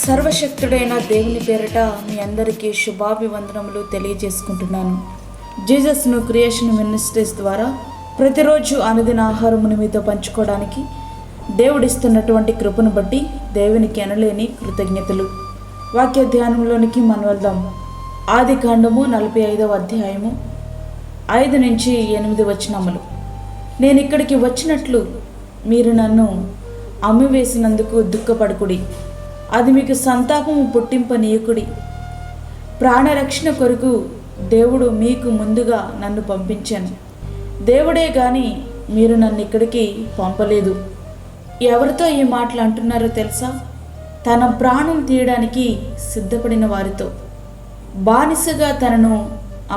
సర్వశక్తుడైన దేవుని పేరిట మీ అందరికీ శుభాభివందనములు తెలియజేసుకుంటున్నాను. జీసస్ను క్రియేషన్ మినిస్ట్రీస్ ద్వారా ప్రతిరోజు అనుదిన ఆహారమును మీతో పంచుకోవడానికి దేవుడిస్తున్నటువంటి కృపను బట్టి దేవునికి ఎనలేని కృతజ్ఞతలు. వాక్య ధ్యానంలోనికి మనం వెళ్దాం. ఆదికాండము 45వ అధ్యాయము 5 నుంచి 8 వచనములు. నేను ఇక్కడికి వచ్చినట్లు మీరు నన్ను అమ్మివేసినందుకు దుఃఖపడకుడి, అది మీకు సంతాపము పుట్టింపనీయకుడి. ప్రాణరక్షణ కొరకు దేవుడు మీకు ముందుగా నన్ను పంపించాను. దేవుడే గాని మీరు నన్ను ఇక్కడికి పంపలేదు. ఎవరితో ఈ మాటలు అంటున్నారో తెలుసా? తన ప్రాణం తీయడానికి సిద్ధపడిన వారితో, బానిసగా తనను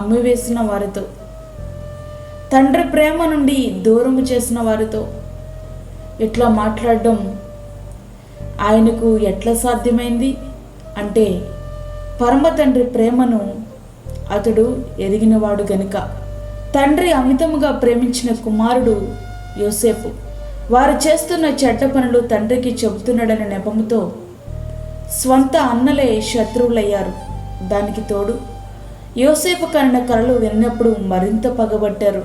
అమ్మివేసిన వారితో, తండ్రి ప్రేమ నుండి దూరము చేసిన వారితో ఇట్లా మాట్లాడడం ఆయనకు ఎట్లా సాధ్యమైంది అంటే, పరమ తండ్రి ప్రేమను అతడు ఎరిగినవాడు గనుక. తండ్రి అమితముగా ప్రేమించిన కుమారుడు యోసేపు వారు చేస్తున్న చెడ్డ పనులు తండ్రికి చెబుతున్నాడనే నెపముతో స్వంత అన్నలే శత్రువులయ్యారు. దానికి తోడు యోసేపు కన్న కలలు విన్నప్పుడు మరింత పగబట్టారు.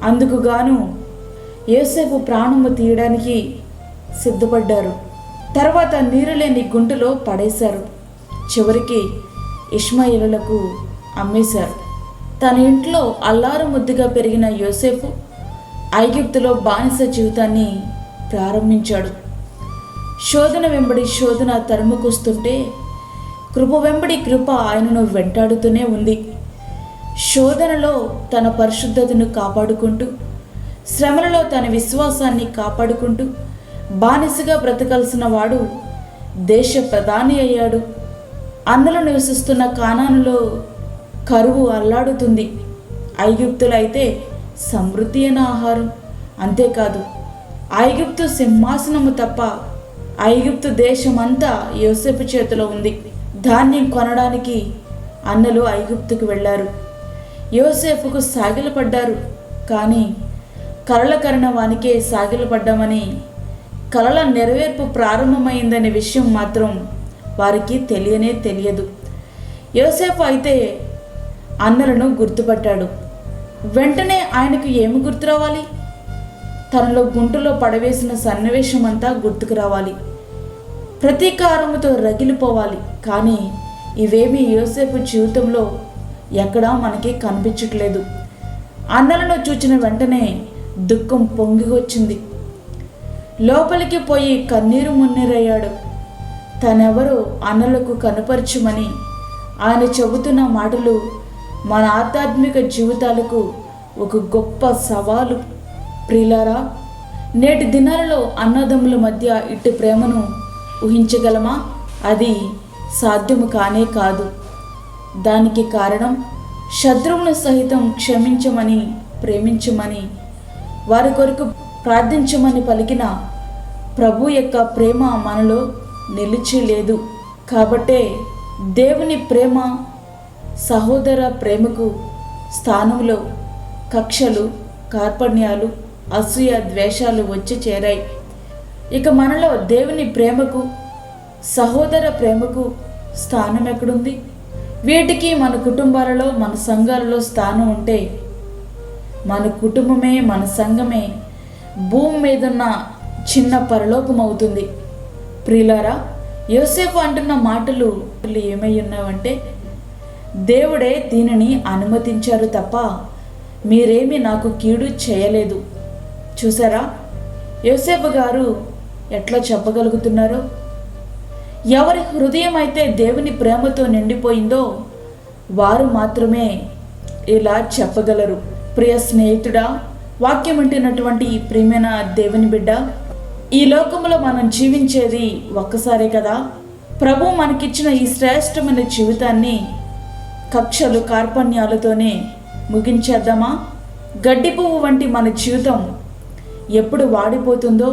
అందుకు గాను యోసేపు ప్రాణము తీయడానికి సిద్ధపడ్డారు. తర్వాత నీరు లేని గుంటలో పడేశారు. చివరికి ఇష్మాయేలులకు అమ్మేశారు. తన ఇంట్లో అల్లారు ముద్దుగా పెరిగిన యోసేపు ఐగుప్తులో బానిస జీవితాన్ని ప్రారంభించాడు. శోధన వెంబడి శోధన తరుముకొస్తుంటే కృప వెంబడి కృప ఆయనను వెంటాడుతూనే ఉంది. శోధనలో తన పరిశుద్ధతను కాపాడుకుంటూ, శ్రమలలో తన విశ్వాసాన్ని కాపాడుకుంటూ బానిసగా బ్రతకాల్సిన వాడు దేశ ప్రధాని అయ్యాడు. అన్నలు నివసిస్తున్న కానానులో కరువు అల్లాడుతుంది. ఐగుప్తులో అయితే సమృద్ధి అయిన ఆహారం. అంతేకాదు, ఐగుప్తు సింహాసనము తప్ప ఐగుప్తు దేశమంతా యోసేపు చేతిలో ఉంది. ధాన్యం కొనడానికి అన్నలు ఐగుప్తుకు వెళ్ళారు. యోసేపుకు సాగిలపడ్డారు. కానీ కలల కరిన వానికే సాగిలపడ్డామని, కలల నెరవేర్పు ప్రారంభమైందనే విషయం మాత్రం వారికి తెలియనే తెలియదు. యోసేపు అయితే అన్నలను గుర్తుపట్టాడు. వెంటనే ఆయనకు ఏమి గుర్తు రావాలి? తనలో గుంటలో పడవేసిన సన్నివేశం అంతా గుర్తుకు రావాలి. ప్రతీకారముతో రగిలిపోవాలి. కానీ ఇవేమీ యోసేపు జీవితంలో ఎక్కడా మనకి కనిపించట్లేదు. అన్నలను చూచిన వెంటనే దుఃఖం పొంగి వచ్చింది. లోపలికి పోయి కన్నీరు మున్నీరయ్యాడు. తనెవరో అన్నలకు కనపరచుమని ఆయన చెబుతున్న మాటలు మన ఆధ్యాత్మిక జీవితాలకు ఒక గొప్ప సవాలు. ప్రియులారా, నేటి దినాలలో అన్నదమ్ముల మధ్య ఇట్టి ప్రేమను ఊహించగలమా? అది సాధ్యము కానే కాదు. దానికి కారణం శత్రువును సహితం క్షమించమని, ప్రేమించమని, వారి కొరకు ప్రార్థించమని పలికిన ప్రభు యొక్క ప్రేమ మనలో నిలిచి లేదు. కాబట్టే దేవుని ప్రేమ, సహోదర ప్రేమకు స్థానంలో కక్షలు, కార్పణ్యాలు, అసూయ, ద్వేషాలు వచ్చి చేరాయి. ఇక మనలో దేవుని ప్రేమకు, సహోదర ప్రేమకు స్థానం ఎక్కడుంది? వీటికి మన కుటుంబాలలో, మన సంఘాలలో స్థానం ఉంటే మన కుటుంబమే, మన సంఘమే భూమి మీదున్న చిన్న పరలోకం అవుతుంది. ప్రియులారా, యోసేపు అంటున్న మాటలు ఏమై ఉన్నావంటే, దేవుడే దీనిని అనుమతించారు తప్ప మీరేమీ నాకు కీడు చేయలేదు. చూసారా యోసేపు గారు ఎట్లా చెప్పగలుగుతున్నారో? ఎవరి హృదయం అయితే దేవుని ప్రేమతో నిండిపోయిందో వారు మాత్రమే ఇలా చెప్పగలరు. ప్రియ స్నేహితుడా, వాక్యం వింటున్నటువంటి ఈ ప్రియమైన దేవుని బిడ్డ, ఈ లోకంలో మనం జీవించేది ఒక్కసారే కదా. ప్రభు మనకిచ్చిన ఈ శ్రేష్టమైన జీవితాన్ని కక్షలు, కార్పణ్యాలతోనే ముగించేద్దామా? గడ్డి పువ్వు వంటి మన జీవితం ఎప్పుడు వాడిపోతుందో,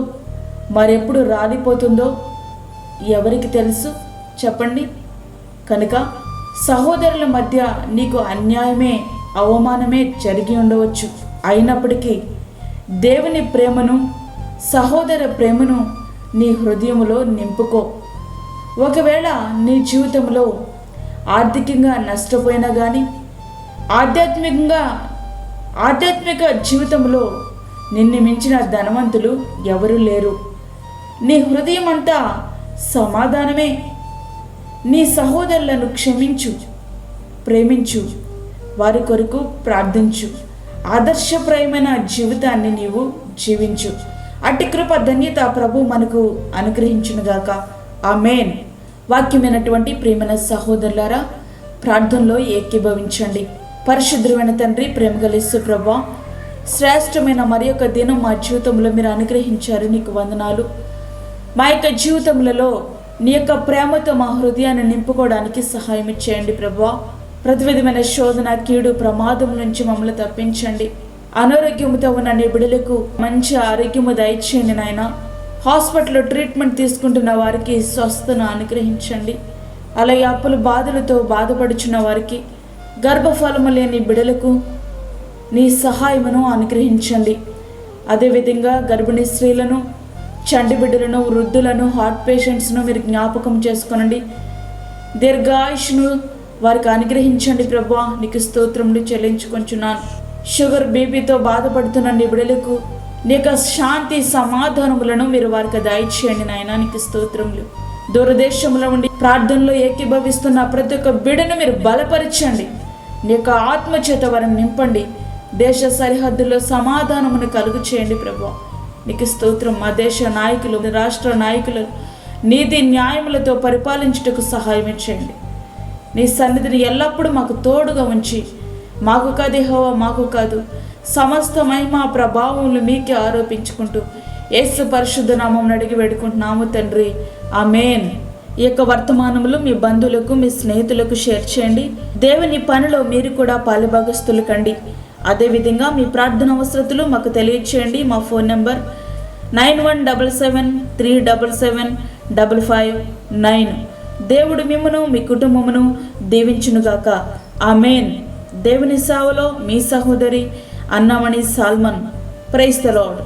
మరెప్పుడు రాలిపోతుందో ఎవరికి తెలుసు చెప్పండి. కనుక సహోదరుల మధ్య నీకు అన్యాయమే, అవమానమే జరిగి ఉండవచ్చు. అయినప్పటికీ దేవుని ప్రేమను, సహోదర ప్రేమను నీ హృదయములో నింపుకో. ఒకవేళ నీ జీవితంలో ఆర్థికంగా నష్టపోయినా కానీ ఆధ్యాత్మిక జీవితంలో నిన్ను మించిన ధనవంతులు ఎవరు లేరు. నీ హృదయం అంతా సమాధానమే. నీ సహోదరులను క్షమించు, ప్రేమించు, వారి కొరకు ప్రార్థించు. ఆదర్శప్రాయమైన జీవితాన్ని నీవు జీవించు. అట్టి కృప ధన్యత ప్రభు మనకు అనుగ్రహించునుగాక. ఆమేన్. వాక్యమైనటువంటి ప్రియమైన సహోదరులారా, ప్రార్థనలో ఏకీభవించండి. పరిశుద్ధమైన తండ్రి, ప్రేమగల యేసు ప్రభువా, శ్రేష్టమైన మరి యొక్క దినం మా జీవితంలో మీరు అనుగ్రహించారు. నీకు వందనాలు. మా యొక్క జీవితములలో నీ యొక్క ప్రేమతో మా హృదయాన్ని నింపుకోవడానికి సహాయం చేయండి ప్రభువా. ప్రతి విధమైన శోధన, కీడు, ప్రమాదం నుంచి మమ్మల్ని తప్పించండి. అనారోగ్యముతో ఉన్న నీ బిడ్డలకు మంచి ఆరోగ్యము దయచేయండి నాయన. హాస్పిటల్లో ట్రీట్మెంట్ తీసుకుంటున్న వారికి స్వస్థను అనుగ్రహించండి. అలాగే అప్పుల బాధలతో బాధపడుచున్న వారికి, గర్భఫలము లేని బిడ్డలకు నీ సహాయమును అనుగ్రహించండి. అదేవిధంగా గర్భిణీ స్త్రీలను, చంటి బిడ్డలను, వృద్ధులను, హార్ట్ పేషెంట్స్ను మీరు జ్ఞాపకం చేసుకోనండి. దీర్ఘాయుష్ను వారికి అనుగ్రహించండి ప్రభువా. నీకు స్తోత్రములు చెల్లించుకొంచున్నాను. షుగర్, బీపీతో బాధపడుతున్న నీ బిడ్డలకు నీకు శాంతి, సమాధానములను మీరు వారికి దయచేయండి నాయన. నీకు స్తోత్రములు. దూరదేశంలో ఉండి ప్రార్థనలో ఏకీభవిస్తున్న ప్రతి ఒక్క బిడ్డను మీరు బలపరచండి. నీ యొక్క ఆత్మచేత వారిని నింపండి. దేశ సరిహద్దుల్లో సమాధానమును కలుగు చేయండి ప్రభువా. నీకు స్తోత్రం. మా దేశ నాయకులు, రాష్ట్ర నాయకులు నీతి న్యాయములతో పరిపాలించుటకు సహాయం చేయండి. నీ సన్నిధిని ఎల్లప్పుడూ మాకు తోడుగా ఉంచి, మాకు కాదు యెహోవా, మాకు కాదు, సమస్త మహిమ ప్రభావములు మీకే ఆరోపించుకుంటూ యేసు పరిశుద్ధ నామం అడిగి వేడుకుంటున్నాము తండ్రి. ఆమేన్. ఈ యొక్క వర్తమానములు మీ బంధువులకు, మీ స్నేహితులకు షేర్ చేయండి. దేవుని పనిలో మీరు కూడా పాలుభాగస్తులు కండి. అదేవిధంగా మీ ప్రార్థన అవసరతలు మాకు తెలియచేయండి. మా ఫోన్ నెంబర్ 9177775559. దేవుడు మిమ్మును, మీ కుటుంబమును దీవించునుగాక. ఆమేన్. దేవుని సేవలో మీ సహోదరి Annamani Solomon. Praise the lord.